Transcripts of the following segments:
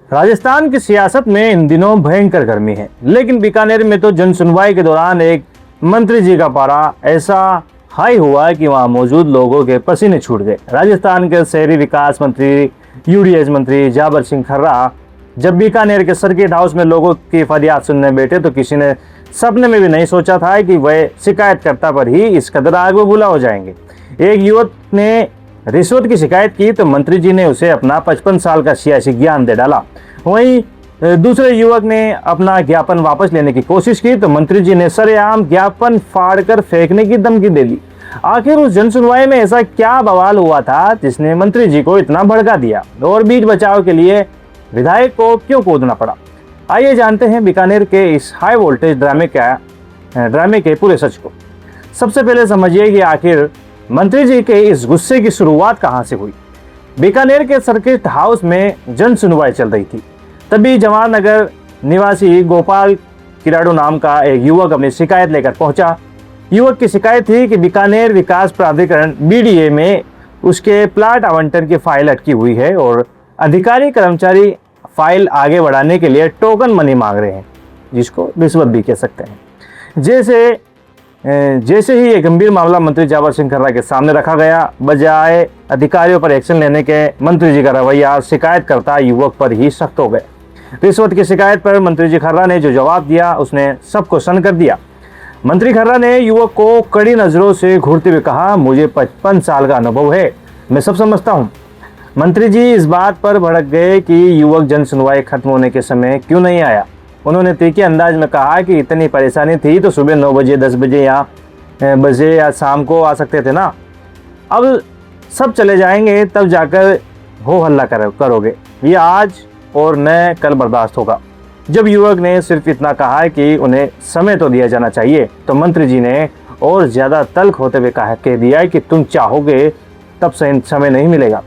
राजस्थान की सियासत में इन दिनों भयंकर गर्मी है, लेकिन बीकानेर में तो जन सुनवाई के दौरान एक मंत्री जी का पारा ऐसा हाई हुआ कि वहां मौजूद लोगों के पसीने छूट गए। राजस्थान के शहरी विकास मंत्री, यूडीएच मंत्री जाबर सिंह खर्रा जब बीकानेर के सर्किट हाउस में लोगों की फरियाद सुनने बैठे तो किसी ने सपने में भी नहीं सोचा था कि वह शिकायतकर्ता पर ही इस कदर आग बबूला हो जाएंगे। एक युवक ने रिश्वत की शिकायत की तो मंत्री जी ने उसे अपना 55 साल का सियासी ज्ञान दे डाला। वहीं दूसरे युवक ने अपना ज्ञापन वापस लेने की कोशिश की तो मंत्री जी ने सरेआम ज्ञापन फाड़कर फेंकने की धमकी दे दी। आखिर उस जनसुनवाई में ऐसा क्या बवाल हुआ था जिसने मंत्री जी को इतना भड़का दिया और बीच बचाव के लिए विधायक को क्यों कूदना पड़ा? आइए जानते हैं बीकानेर के इस हाई वोल्टेज ड्रामे के पूरे सच को। सबसे पहले समझिए कि आखिर मंत्री जी के इस गुस्से की शुरुआत कहां से हुई। बीकानेर के सर्किट हाउस में जन सुनवाई चल रही थी। तभी जवाहरनगर निवासी गोपाल किराड़ू नाम का एक युवक अपनी शिकायत लेकर पहुंचा। युवक की शिकायत थी कि बीकानेर विकास प्राधिकरण बीडीए में उसके प्लाट आवंटन की फाइल अटकी हुई है और अधिकारी कर्मचारी फाइल आगे बढ़ाने के लिए टोकन मनी मांग रहे हैं, जिसको रिश्वत भी कह सकते हैं। जैसे ही ये गंभीर मामला मंत्री जाबर सिंह खर्रा के सामने रखा गया, बजाय अधिकारियों पर एक्शन लेने के मंत्री जी का रवैया शिकायतकर्ता युवक पर ही सख्त हो गए। रिश्वत की शिकायत पर मंत्री जी खर्रा ने जो जवाब दिया उसने सबको सन्न कर दिया। मंत्री खर्रा ने युवक को कड़ी नजरों से घूरते हुए कहा, मुझे 55 साल का अनुभव है, मैं सब समझता हूँ। मंत्री जी इस बात पर भड़क गए कि युवक जन सुनवाई खत्म होने के समय क्यों नहीं आया। उन्होंने तीखे अंदाज में कहा कि इतनी परेशानी थी तो सुबह 9 बजे 10 बजे या शाम को आ सकते थे ना। अब सब चले जाएंगे तब जाकर हो हल्ला करोगे, ये आज और न कल बर्दाश्त होगा। जब युवक ने सिर्फ इतना कहा कि उन्हें समय तो दिया जाना चाहिए तो मंत्री जी ने और ज़्यादा तल्ख होते हुए कह दिया कि तुम चाहोगे तब समय नहीं मिलेगा।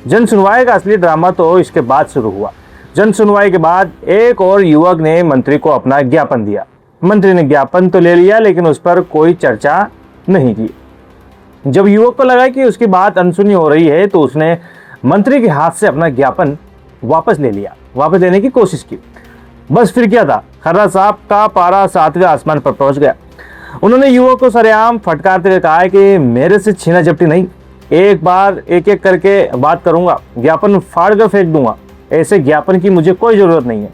जन सुनवाई का असली ड्रामा तो इसके बाद शुरू हुआ। जन सुनवाई के बाद एक और युवक ने मंत्री को अपना ज्ञापन दिया। मंत्री ने ज्ञापन तो ले लिया लेकिन उस पर कोई चर्चा नहीं की। जब युवक को लगा कि उसकी बात अनसुनी हो रही है तो उसने मंत्री के हाथ से अपना ज्ञापन वापस लेने की कोशिश की। बस फिर क्या था, खर्रा साहब का पारा 7वें आसमान पर पहुंच गया। उन्होंने युवक को सरेआम फटकारते हुए कहा कि मेरे से छीना झपटी नहीं, एक बार एक एक करके बात करूंगा, ज्ञापन फाड़ कर फेंक दूंगा। ऐसे ज्ञापन की मुझे कोई जरूरत नहीं है।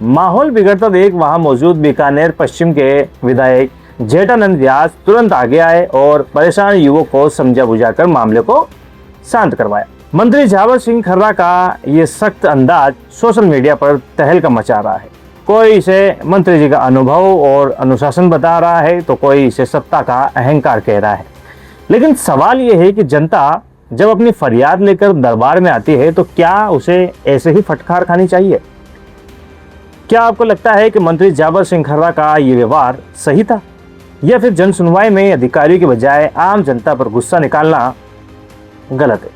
माहौल बिगड़ता देख वहां मौजूद बीकानेर पश्चिम के विधायक जेठानंद व्यास तुरंत आगे आए और परेशान युवक को समझा बुझाकर मामले को शांत करवाया। मंत्री जाबर सिंह खर्रा का ये सख्त अंदाज सोशल मीडिया पर तहलका मचा रहा है। कोई इसे मंत्री जी का अनुभव और अनुशासन बता रहा है तो कोई इसे सत्ता का अहंकार कह रहा है। लेकिन सवाल यह है कि जनता जब अपनी फरियाद लेकर दरबार में आती है तो क्या उसे ऐसे ही फटकार खानी चाहिए? क्या आपको लगता है कि मंत्री जाबर सिंह खर्रा का ये व्यवहार सही था या फिर जन सुनवाई में अधिकारियों के बजाय आम जनता पर गुस्सा निकालना गलत है?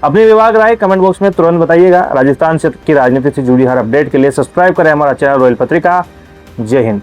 अपनी विभाग राय कमेंट बॉक्स में तुरंत बताइएगा। राजस्थान की राजनीति से जुड़ी हर अपडेट के लिए सब्सक्राइब करें हमारा चैनल रॉयल पत्रिका। जय हिंद।